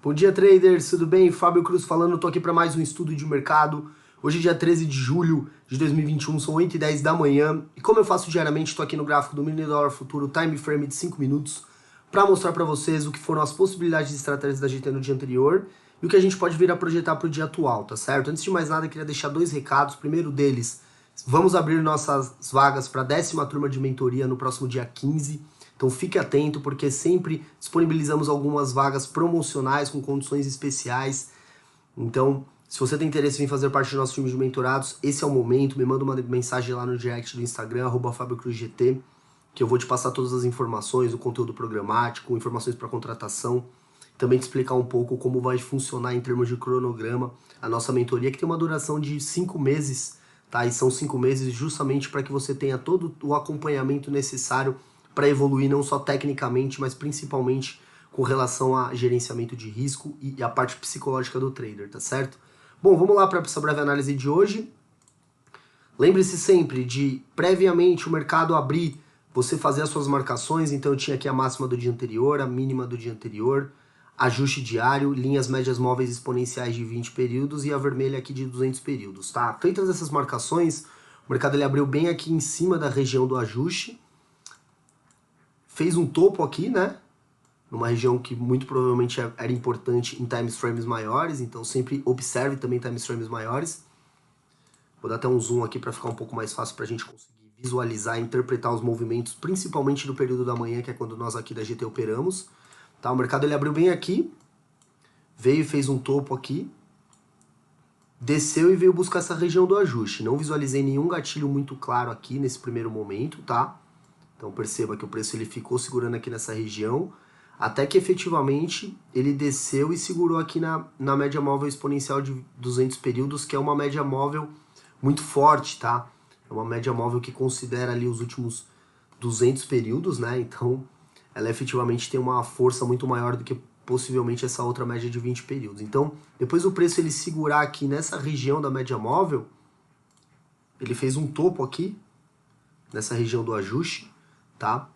Bom dia, traders, tudo bem? Fábio Cruz falando, tô aqui para mais um estudo de mercado. Hoje é dia 13 de julho de 2021, são 8h10 da manhã. E como eu faço diariamente, estou aqui no gráfico do mini dólar futuro, time frame de 5 minutos, para mostrar para vocês o que foram as possibilidades de estratégias da GT no dia anterior e o que a gente pode vir a projetar para o dia atual, tá certo? Antes de mais nada, eu queria deixar dois recados. O primeiro deles, vamos abrir nossas vagas para a 10ª turma de mentoria no próximo dia 15. Então fique atento, porque sempre disponibilizamos algumas vagas promocionais com condições especiais. Então, se você tem interesse em fazer parte do nosso time de mentorados, esse é o momento. Me manda uma mensagem lá no direct do Instagram, @FábioCruzGT, que eu vou te passar todas as informações, o conteúdo programático, informações para contratação. Também te explicar um pouco como vai funcionar em termos de cronograma a nossa mentoria, que tem uma duração de 5 meses, tá? E são 5 meses justamente para que você tenha todo o acompanhamento necessário para evoluir não só tecnicamente, mas principalmente com relação a gerenciamento de risco e a parte psicológica do trader, tá certo? Bom, vamos lá para essa breve análise de hoje. Lembre-se sempre de, previamente, o mercado abrir, você fazer as suas marcações. Então eu tinha aqui a máxima do dia anterior, a mínima do dia anterior, ajuste diário, linhas médias móveis exponenciais de 20 períodos e a vermelha aqui de 200 períodos, tá? Feitas essas marcações, o mercado ele abriu bem aqui em cima da região do ajuste, fez um topo aqui, né? Numa região que muito provavelmente era importante em time frames maiores, então sempre observe também time frames maiores. Vou dar até um zoom aqui para ficar um pouco mais fácil para a gente conseguir visualizar e interpretar os movimentos, principalmente no período da manhã, que é quando nós aqui da GT operamos. Tá? O mercado ele abriu bem aqui, veio e fez um topo aqui, desceu e veio buscar essa região do ajuste. Não visualizei nenhum gatilho muito claro aqui nesse primeiro momento, tá? Então perceba que o preço ele ficou segurando aqui nessa região, até que efetivamente ele desceu e segurou aqui na média móvel exponencial de 200 períodos, que é uma média móvel muito forte, tá? É uma média móvel que considera ali os últimos 200 períodos, né? Então ela efetivamente tem uma força muito maior do que possivelmente essa outra média de 20 períodos. Então depois do preço ele segurar aqui nessa região da média móvel, ele fez um topo aqui, nessa região do ajuste, tá?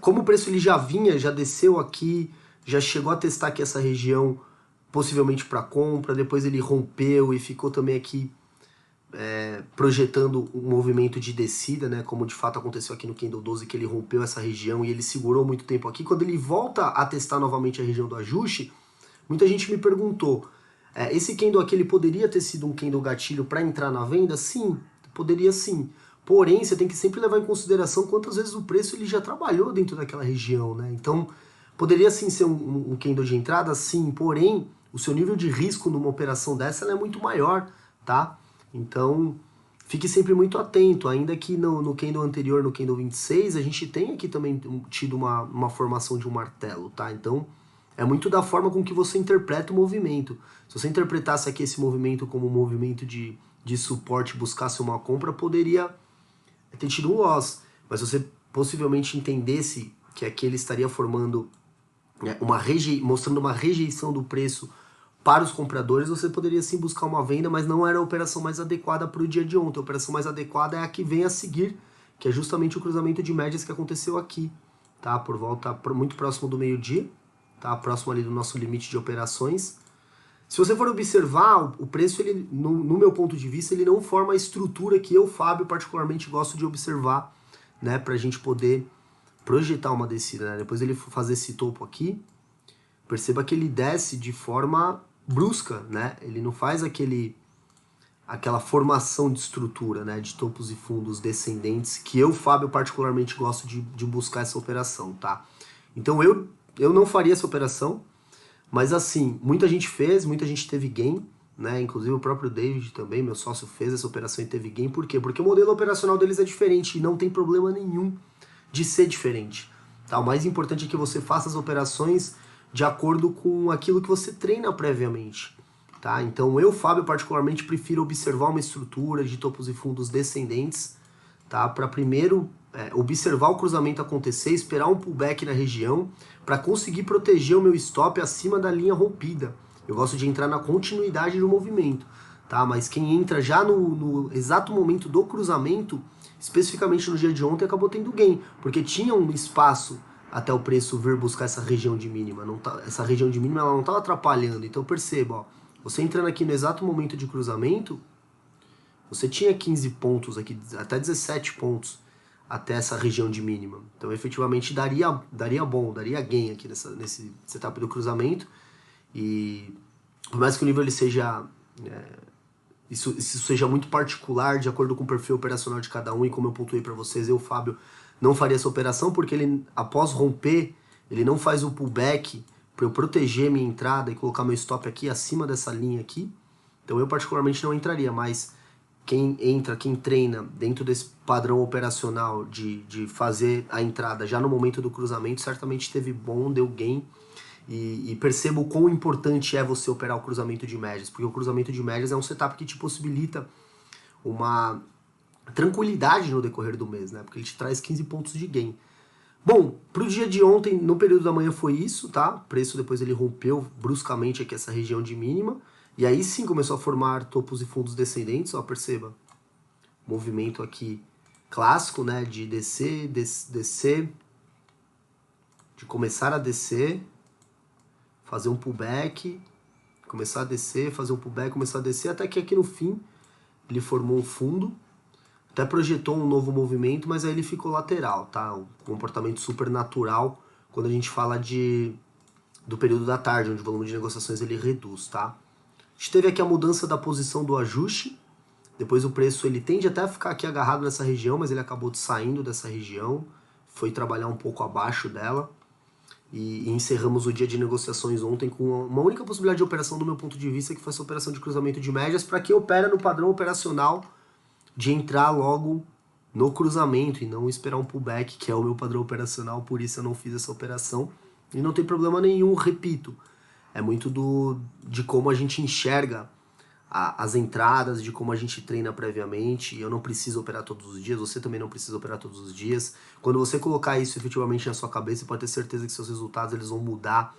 Como o preço ele já vinha, já desceu aqui, já chegou a testar aqui essa região, possivelmente para compra, depois ele rompeu e ficou também aqui projetando um movimento de descida, né? Como de fato aconteceu aqui no Candle 12, que ele rompeu essa região e ele segurou muito tempo aqui. Quando ele volta a testar novamente a região do ajuste, muita gente me perguntou, esse candle aqui ele poderia ter sido um candle gatilho para entrar na venda? Sim, poderia sim. Porém, você tem que sempre levar em consideração quantas vezes o preço ele já trabalhou dentro daquela região, né? Então, poderia sim ser um candle de entrada, sim, porém, o seu nível de risco numa operação dessa ela é muito maior, tá? Então, fique sempre muito atento, ainda que no candle anterior, no candle 26, a gente tem aqui também tido uma formação de um martelo, tá? Então, é muito da forma com que você interpreta o movimento. Se você interpretasse aqui esse movimento como um movimento de suporte, buscasse uma compra, poderia ter tido um loss, mas se você possivelmente entendesse que aqui ele estaria formando, mostrando uma rejeição do preço para os compradores, você poderia sim buscar uma venda, mas não era a operação mais adequada para o dia de ontem. A operação mais adequada é a que vem a seguir, que é justamente o cruzamento de médias que aconteceu aqui, tá? Por volta muito próximo do meio-dia, tá? Próximo ali do nosso limite de operações. Se você for observar, o preço, ele, no meu ponto de vista, ele não forma a estrutura que eu, Fábio, particularmente gosto de observar, né, para a gente poder projetar uma descida, né? Depois ele fazer esse topo aqui, perceba que ele desce de forma brusca, né? Ele não faz aquela formação de estrutura, né, de topos e fundos descendentes, que eu, Fábio, particularmente gosto de buscar essa operação, tá? Então eu não faria essa operação. Mas assim, muita gente fez, muita gente teve gain, né? Inclusive o próprio David também, meu sócio, fez essa operação e teve gain. Por quê? Porque o modelo operacional deles é diferente e não tem problema nenhum de ser diferente. Tá? O mais importante é que você faça as operações de acordo com aquilo que você treina previamente. Tá? Então eu, Fábio, particularmente prefiro observar uma estrutura de topos e fundos descendentes, tá? Para primeiro observar o cruzamento acontecer, esperar um pullback na região para conseguir proteger o meu stop acima da linha rompida. Eu gosto de entrar na continuidade do movimento, tá? Mas quem entra já no exato momento do cruzamento, especificamente no dia de ontem, acabou tendo gain, porque tinha um espaço até o preço vir buscar essa região de mínima. Não tá, essa região de mínima ela não estava atrapalhando. Então perceba, ó, você entrando aqui no exato momento de cruzamento, você tinha 15 pontos aqui, até 17 pontos até essa região de mínima. Então efetivamente daria gain aqui nesse setup do cruzamento. E por mais que o nível ele seja... Isso seja muito particular, de acordo com o perfil operacional de cada um, e como eu pontuei para vocês, eu, Fábio, não faria essa operação, porque ele, após romper, ele não faz o pullback para eu proteger minha entrada e colocar meu stop aqui acima dessa linha aqui. Então eu particularmente não entraria, mas quem treina dentro desse padrão operacional de fazer a entrada já no momento do cruzamento, certamente teve bom, deu gain. E perceba o quão importante é você operar o cruzamento de médias, porque o cruzamento de médias é um setup que te possibilita uma tranquilidade no decorrer do mês, né? Porque ele te traz 15 pontos de gain. Bom, para o dia de ontem, no período da manhã foi isso, tá? O preço depois ele rompeu bruscamente aqui essa região de mínima, e aí sim começou a formar topos e fundos descendentes, ó, perceba. Movimento aqui clássico, né? De descer, descer, de começar a descer, fazer um pullback, começar a descer, fazer um pullback, começar a descer, até que aqui no fim ele formou um fundo, até projetou um novo movimento, mas aí ele ficou lateral, tá? Um comportamento super natural quando a gente fala do período da tarde, onde o volume de negociações ele reduz, tá? A gente teve aqui a mudança da posição do ajuste, depois o preço ele tende até a ficar aqui agarrado nessa região, mas ele acabou saindo dessa região, foi trabalhar um pouco abaixo dela, e encerramos o dia de negociações ontem com uma única possibilidade de operação do meu ponto de vista, que foi essa operação de cruzamento de médias, para quem opera no padrão operacional de entrar logo no cruzamento e não esperar um pullback, que é o meu padrão operacional, por isso eu não fiz essa operação. E não tem problema nenhum, repito, é muito de como a gente enxerga as entradas, de como a gente treina previamente. Eu não preciso operar todos os dias, você também não precisa operar todos os dias. Quando você colocar isso efetivamente na sua cabeça, você pode ter certeza que seus resultados eles vão mudar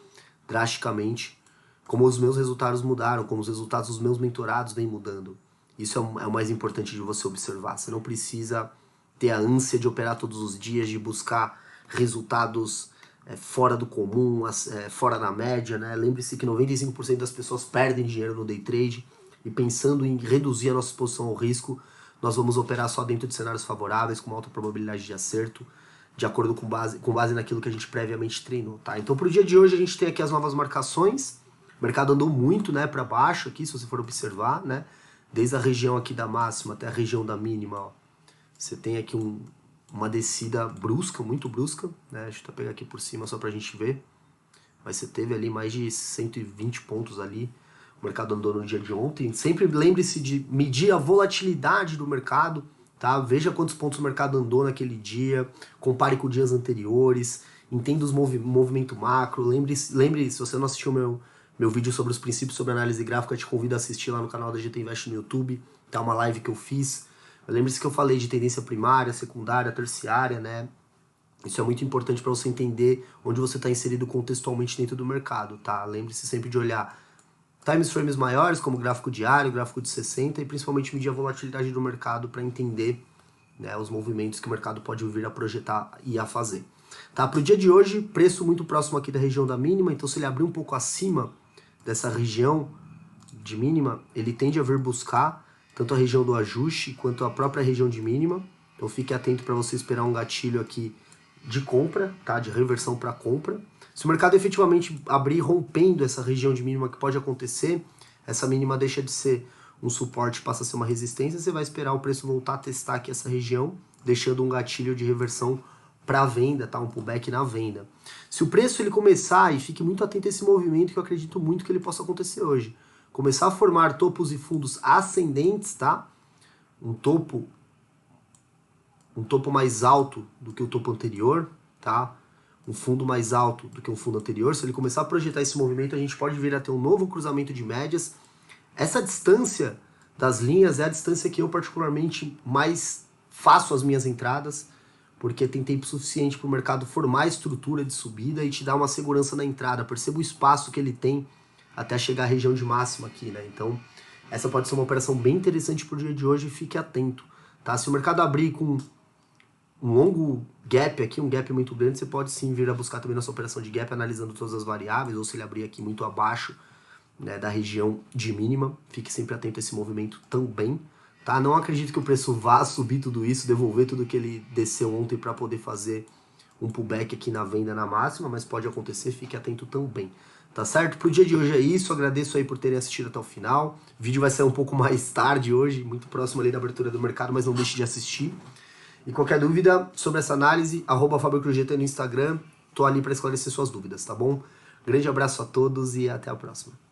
drasticamente, como os meus resultados mudaram, como os resultados dos meus mentorados vêm mudando. Isso é o mais importante de você observar. Você não precisa ter a ânsia de operar todos os dias, de buscar resultados fora do comum, fora da média, né? Lembre-se que 95% das pessoas perdem dinheiro no day trade, e pensando em reduzir a nossa exposição ao risco, nós vamos operar só dentro de cenários favoráveis, com uma alta probabilidade de acerto, de acordo com base naquilo que a gente previamente treinou, tá? Então pro dia de hoje a gente tem aqui as novas marcações. O mercado andou muito, né, para baixo aqui, se você for observar, né? Desde a região aqui da máxima até a região da mínima, ó. Você tem aqui uma descida brusca, muito brusca, né? Deixa eu pegar aqui por cima só pra gente ver. Mas você teve ali mais de 120 pontos ali. O mercado andou no dia de ontem. Sempre lembre-se de medir a volatilidade do mercado, tá? Veja quantos pontos o mercado andou naquele dia, compare com dias anteriores, entenda os movimento macro. Lembre, se você não assistiu meu vídeo sobre os princípios sobre análise gráfica, eu te convido a assistir lá no canal da GT Invest no YouTube, tá? Uma live que eu fiz. Lembre-se que eu falei de tendência primária, secundária, terciária, né? Isso é muito importante para você entender onde você está inserido contextualmente dentro do mercado, tá? Lembre-se sempre de olhar time frames maiores, como gráfico diário, gráfico de 60, e principalmente medir a volatilidade do mercado para entender, né, os movimentos que o mercado pode vir a projetar e a fazer. Tá? Para o dia de hoje, preço muito próximo aqui da região da mínima, então se ele abrir um pouco acima dessa região de mínima, ele tende a vir buscar tanto a região do ajuste quanto a própria região de mínima. Então fique atento para você esperar um gatilho aqui de compra, tá? De reversão para compra. Se o mercado efetivamente abrir rompendo essa região de mínima, que pode acontecer, essa mínima deixa de ser um suporte, passa a ser uma resistência, você vai esperar o preço voltar a testar aqui essa região, deixando um gatilho de reversão para venda, tá? Um pullback na venda. Se o preço ele começar, e fique muito atento a esse movimento, que eu acredito muito que ele possa acontecer hoje, começar a formar topos e fundos ascendentes, tá? Um topo mais alto do que o topo anterior, tá? Um fundo mais alto do que um fundo anterior. Se ele começar a projetar esse movimento, a gente pode vir a ter um novo cruzamento de médias. Essa distância das linhas é a distância que eu particularmente mais faço as minhas entradas, porque tem tempo suficiente para o mercado formar a estrutura de subida e te dar uma segurança na entrada. Perceba o espaço que ele tem até chegar à região de máxima aqui, né? Então, essa pode ser uma operação bem interessante para o dia de hoje, fique atento, tá? Se o mercado abrir com um longo gap aqui, um gap muito grande, você pode sim vir a buscar também nossa operação de gap, analisando todas as variáveis, ou se ele abrir aqui muito abaixo, né, da região de mínima, fique sempre atento a esse movimento também, tá? Não acredito que o preço vá subir tudo isso, devolver tudo que ele desceu ontem para poder fazer um pullback aqui na venda na máxima, mas pode acontecer, fique atento também. Tá certo? Pro dia de hoje é isso, agradeço aí por terem assistido até o final. O vídeo vai sair um pouco mais tarde hoje, muito próximo ali da abertura do mercado, mas não deixe de assistir. E qualquer dúvida sobre essa análise, @FabioCruzGT no Instagram, tô ali para esclarecer suas dúvidas, tá bom? Grande abraço a todos e até a próxima.